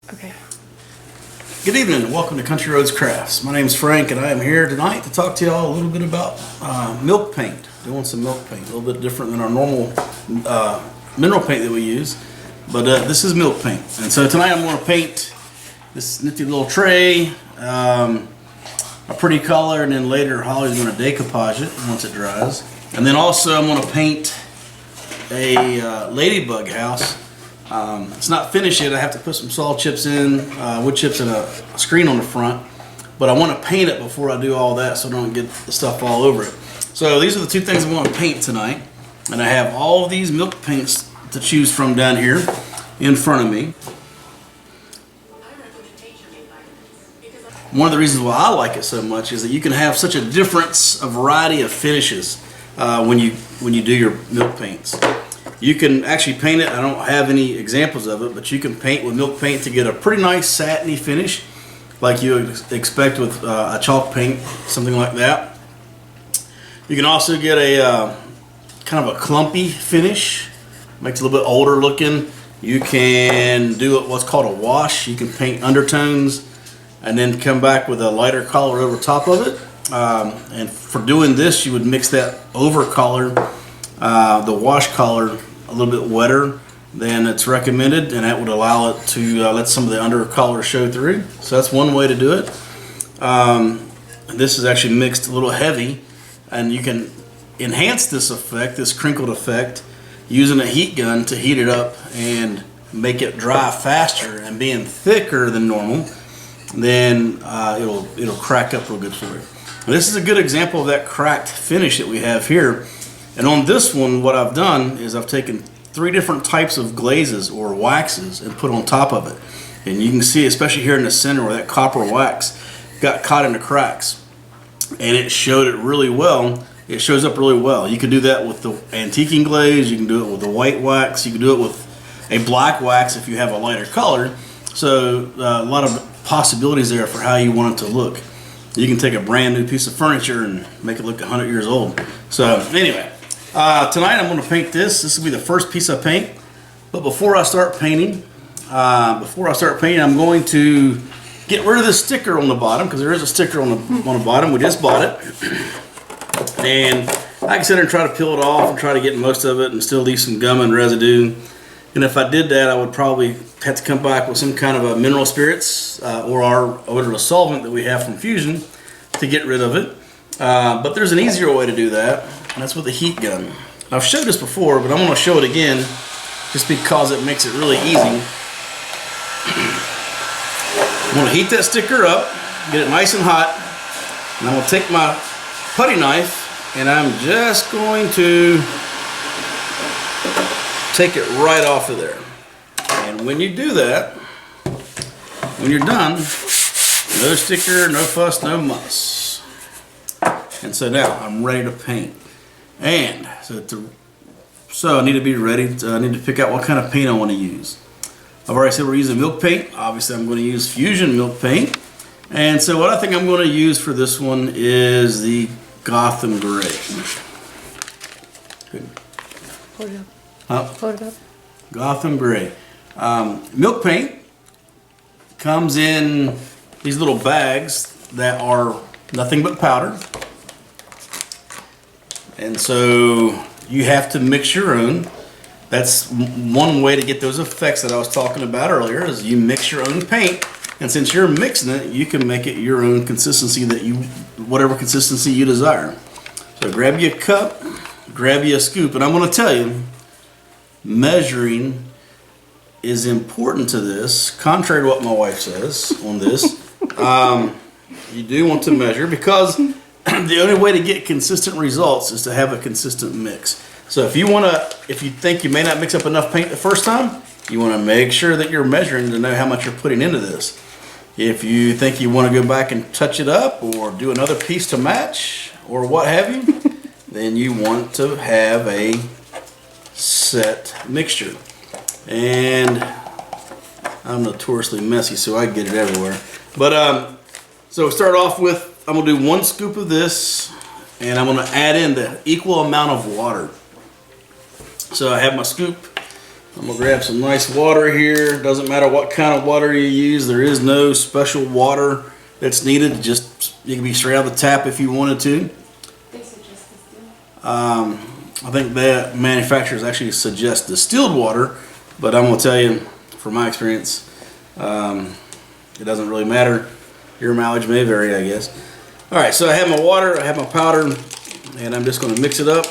Okay. Good evening and welcome to Country Roads Crafts. My name is Frank and I am here tonight to talk to y'all a little bit about milk paint. Doing some milk paint, a little bit different than our normal mineral paint that we use. But this is milk paint. And so tonight I'm going to paint this nifty little tray, a pretty color, and then later Holly's going to decoupage it once it dries. And then also I'm going to paint a ladybug house. It's not finished yet. I have to put some saw chips in, wood chips, and a screen on the front. But I want to paint it before I do all that so I don't get the stuff all over it. So these are the two things I'm going to paint tonight. And I have all of these milk paints to choose from down here in front of me. One of the reasons why I like it so much is that you can have such a difference, a variety of finishes when you do your milk paints. You can actually paint it. I don't have any examples of it, but you can paint with milk paint to get a pretty nice satiny finish like you would expect with a chalk paint, something like that. You can also get a kind of a clumpy finish, makes it a little bit older looking. You can do what's called a wash. You can paint undertones and then come back with a lighter color over top of it. And for doing this, you would mix that over color, the wash color, a little bit wetter than it's recommended, and that would allow it to let some of the under color show through. So that's one way to do it. This is actually mixed a little heavy, and you can enhance this effect, this crinkled effect, using a heat gun to heat it up and make it dry faster. And being thicker than normal, then it'll crack up real good for you. Now, this is a good example of that cracked finish that we have here. And on this one, what I've done is I've taken 3 different types of glazes or waxes and put on top of it. And you can see, especially here in the center, where that copper wax got caught in the cracks. And it showed it really well. It shows up really well. You can do that with the antiquing glaze. You can do it with the white wax. You can do it with a black wax if you have a lighter color. So a lot of possibilities there for how you want it to look. You can take a brand new piece of furniture and make it look 100 years old. So anyway. Tonight I'm going to paint this. This will be the first piece I paint. But before I start painting, I'm going to get rid of the sticker on the bottom, because there is a sticker on the bottom. We just bought it, and I can sit there and try to peel it off and try to get most of it and still leave some gum and residue. And if I did that, I would probably have to come back with some kind of a mineral spirits or a solvent that we have from Fusion to get rid of it. But there's an easier way to do that, and that's with a heat gun. I've showed this before, but I'm going to show it again just because it makes it really easy. I'm going to heat that sticker up, get it nice and hot, and I'm going to take my putty knife and I'm just going to take it right off of there. And when you do that, when you're done, no sticker, no fuss, no muss. And so now I'm ready to paint. And so I need to be ready. I need to pick out what kind of paint I want to use. I've already said we're using milk paint. Obviously I'm going to use Fusion milk paint. And so what I think I'm going to use for this one is the Gotham Grey. Good. Hold it up. Hold it up. Gotham Grey. Milk paint comes in these little bags that are nothing but powder. And so you have to mix your own. That's one way to get those effects that I was talking about earlier, is you mix your own paint. And since you're mixing it, you can make it your own consistency, whatever consistency you desire. So grab you a cup, grab you a scoop, and I'm going to tell you, measuring is important to this, contrary to what my wife says on this. You do want to measure, because the only way to get consistent results is to have a consistent mix. So if you think you may not mix up enough paint the first time, you want to make sure that you're measuring to know how much you're putting into this. If you think you want to go back and touch it up or do another piece to match or what have you, then you want to have a set mixture. And I'm notoriously messy, so I get it everywhere. But so start off with, I'm going to do 1 scoop of this, and I'm going to add in the equal amount of water. So I have my scoop, I'm gonna grab some nice water here. Doesn't matter what kind of water you use. There is no special water that's needed. Just you can be straight out of the tap if you wanted to. I think that manufacturers actually suggest distilled water, but I'm gonna tell you, from my experience, it doesn't really matter. Your mileage may vary, I guess. All right, so I have my water, I have my powder, and I'm just gonna mix it up.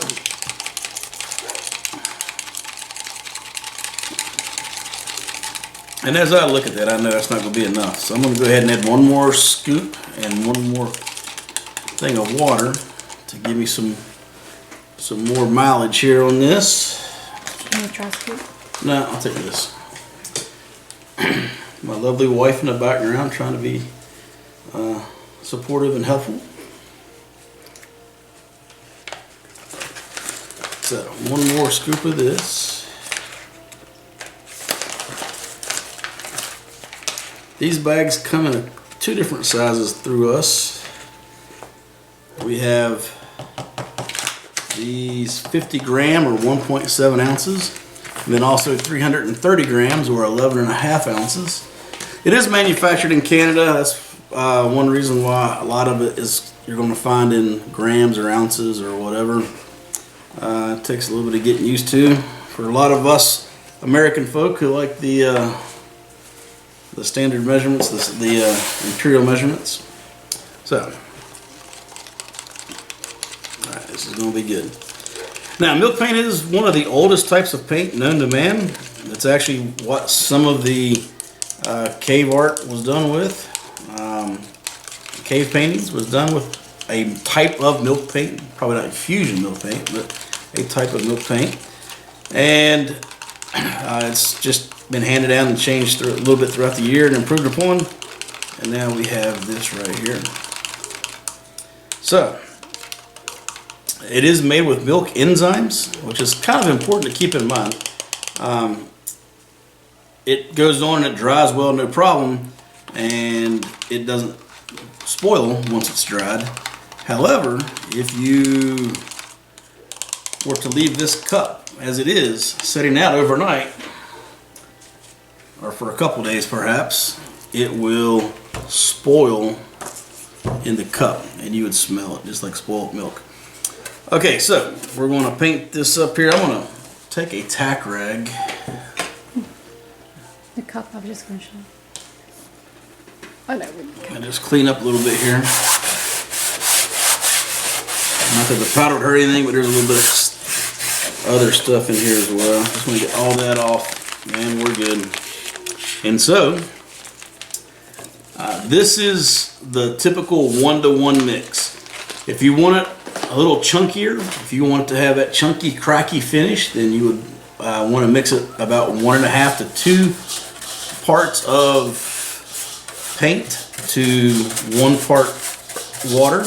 And as I look at that, I know that's not going to be enough. So I'm going to go ahead and add one more scoop and one more thing of water to give me some more mileage here on this. Can you try a scoop? No, I'll take this. My lovely wife in the background trying to be supportive and helpful. So one more scoop of this. These bags come in 2 different sizes through us. We have these 50 gram or 1.7 ounces, and then also 330 grams or 11.5 ounces. It is manufactured in Canada. That's one reason why a lot of it is you're going to find in grams or ounces or whatever. It takes a little bit of getting used to. For a lot of us American folk who like the standard measurements, the imperial measurements. So, all right, this is going to be good. Now, milk paint is one of the oldest types of paint known to man. It's actually what some of the cave art was done with. Cave paintings was done with a type of milk paint, probably not fusion milk paint, but a type of milk paint. And it's just been handed down and changed through a little bit throughout the year and improved upon. And now we have this right here. So, it is made with milk enzymes, which is kind of important to keep in mind. It goes on and it dries well, no problem, and it doesn't spoil once it's dried. However, if you were to leave this cup as it is, sitting out overnight, or for a couple days perhaps, it will spoil in the cup and you would smell it just like spoiled milk. Okay, so we're going to paint this up here. I'm going to take a tack rag. The cup, I was just going to show. Oh, no. And just clean up a little bit here. Not that the powder would hurt anything, but there's a little bit of other stuff in here as well. Just want to get all that off, and we're good. And so, this is the typical 1-to-1 mix. If you want it a little chunkier, if you want it to have that chunky, cracky finish, then you would want to mix it about 1.5 to 2 parts of paint to 1 part water.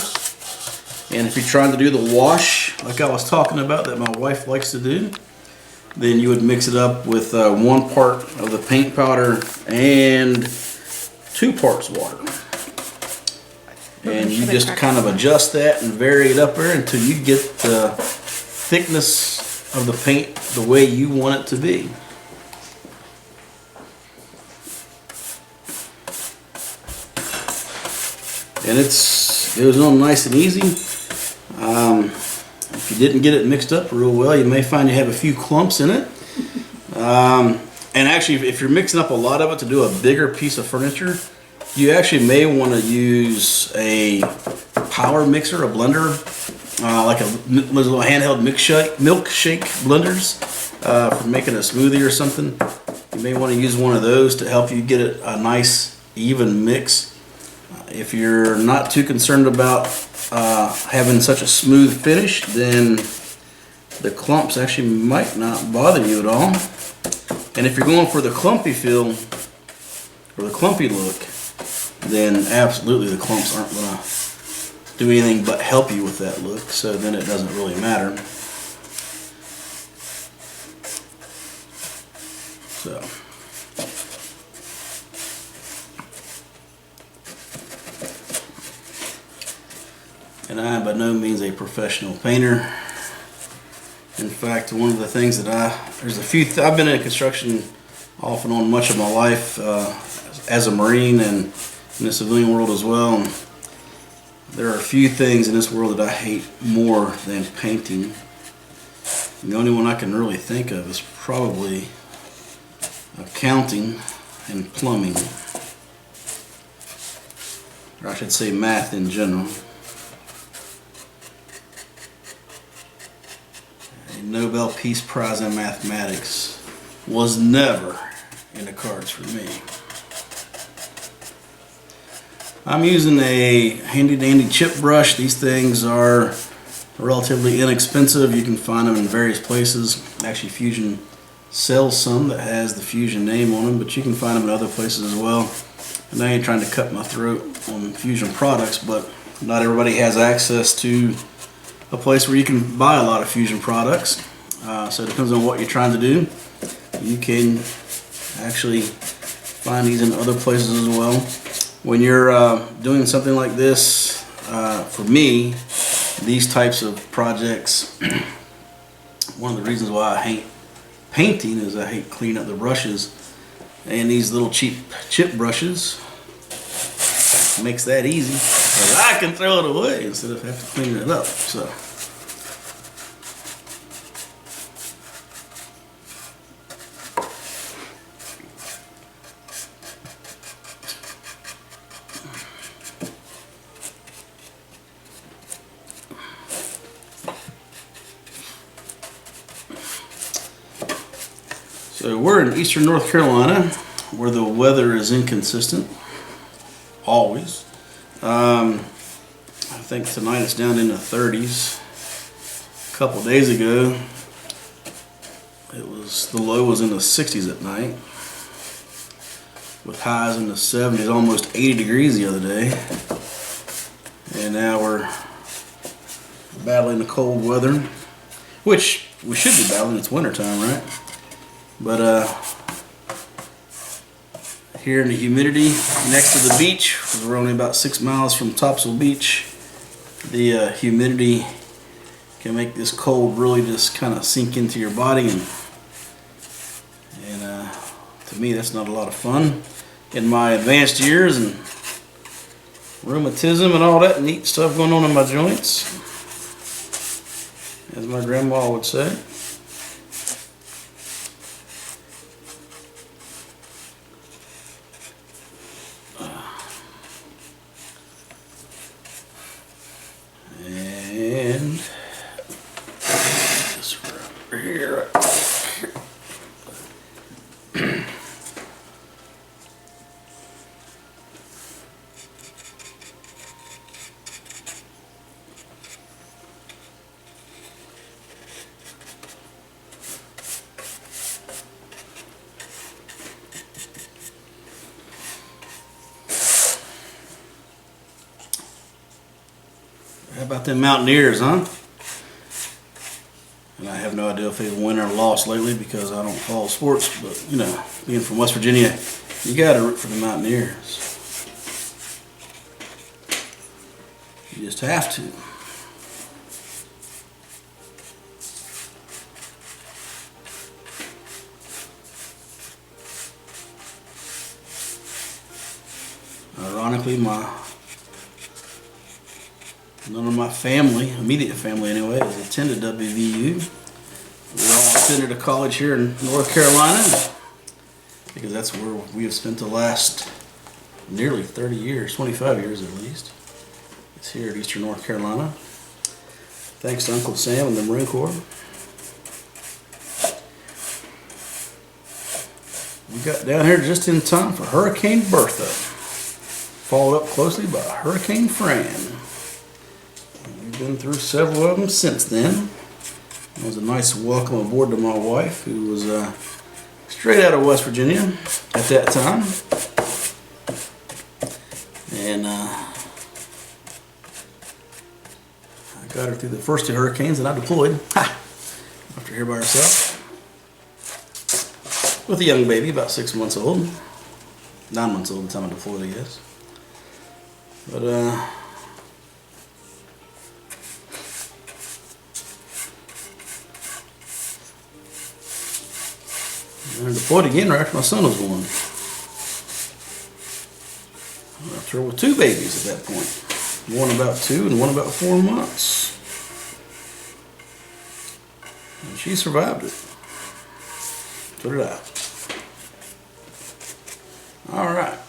And if you're trying to do the wash, like I was talking about, that my wife likes to do, then you would mix it up with 1 part of the paint powder and 2 parts water. And you just kind of adjust that and vary it up there until you get the thickness of the paint the way you want it to be. And it goes on nice and easy. If you didn't get it mixed up real well, you may find you have a few clumps in it. And actually, if you're mixing up a lot of it to do a bigger piece of furniture, you actually may want to use a power mixer, a blender, like a little handheld milkshake blenders for making a smoothie or something. You may want to use one of those to help you get it a nice, even mix. If you're not too concerned about having such a smooth finish, then the clumps actually might not bother you at all. And if you're going for the clumpy feel or the clumpy look, then absolutely the clumps aren't going to do anything but help you with that look, so then it doesn't really matter. So. And I am by no means a professional painter. In fact, one of the things that there's a few, I've been in construction off and on much of my life as a Marine and in the civilian world as well. And there are a few things in this world that I hate more than painting. And the only one I can really think of is probably accounting and plumbing. Or I should say math in general. A Nobel Peace Prize in mathematics was never in the cards for me. I'm using a handy dandy chip brush. These things are relatively inexpensive. You can find them in various places. Actually, Fusion sells some that has the Fusion name on them, but you can find them in other places as well. And I ain't trying to cut my throat on Fusion products, but not everybody has access to a place where you can buy a lot of Fusion products. So it depends on what you're trying to do. You can actually find these in other places as well. When you're doing something like this, for me, these types of projects, one of the reasons why I hate painting is I hate cleaning up the brushes, and these little cheap chip brushes makes that easy because I can throw it away instead of have to clean it up. So we're in eastern North Carolina where the weather is inconsistent, always. I think tonight it's down in the 30s. A couple days ago, the low was in the 60s at night, with highs in the 70s, almost 80 degrees the other day. And now we're battling the cold weather, which we should be battling. It's wintertime, right? But here in the humidity next to the beach, we're only about 6 miles from Topsail Beach, the humidity can make this cold really just kind of sink into your body, and to me that's not a lot of fun. In my advanced years and rheumatism and all that neat stuff going on in my joints, as my grandma would say. And this right here. How about them Mountaineers, huh? And I have no idea if they've won or lost lately because I don't follow sports, but you know, being from West Virginia, you gotta root for the Mountaineers. You just have to. Ironically, none of my family, immediate family anyway, has attended WVU. We all attended a college here in North Carolina because that's where we have spent the last nearly 30 years, 25 years at least. It's here at Eastern North Carolina. Thanks to Uncle Sam and the Marine Corps. We got down here just in time for Hurricane Bertha, followed up closely by Hurricane Fran. We've been through several of them since then. It was a nice welcome aboard to my wife, who was straight out of West Virginia at that time. And I got her through the first two hurricanes, and I deployed. After here by herself. With a young baby, about 6 months old. 9 months old at the time I deployed, I guess. But And deployed again right after my son was born. After with 2 babies at that point. One about 2 and one about 4 months. And she survived it. So did I. Alright.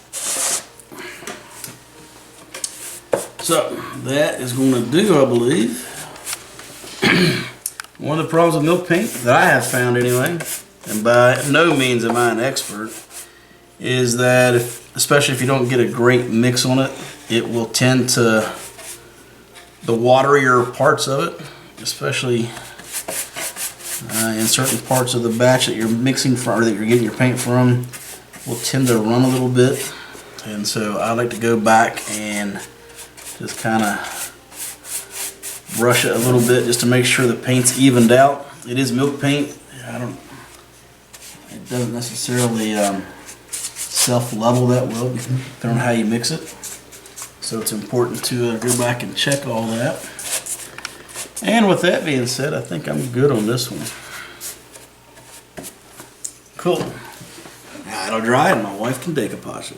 So, that is going to do, I believe. One of the problems with milk paint that I have found anyway, and by no means am I an expert, is that especially if you don't get a great mix on it, it will tend to, the waterier parts of it, especially in certain parts of the batch that you're mixing from, or that you're getting your paint from, will tend to run a little bit. And so I like to go back and just kind of brush it a little bit just to make sure the paint's evened out. It is milk paint. It doesn't necessarily self-level that well, depending on how you mix it. So it's important to go back and check all that. And with that being said, I think I'm good on this one. Cool. Now it'll dry and my wife can decoupage it.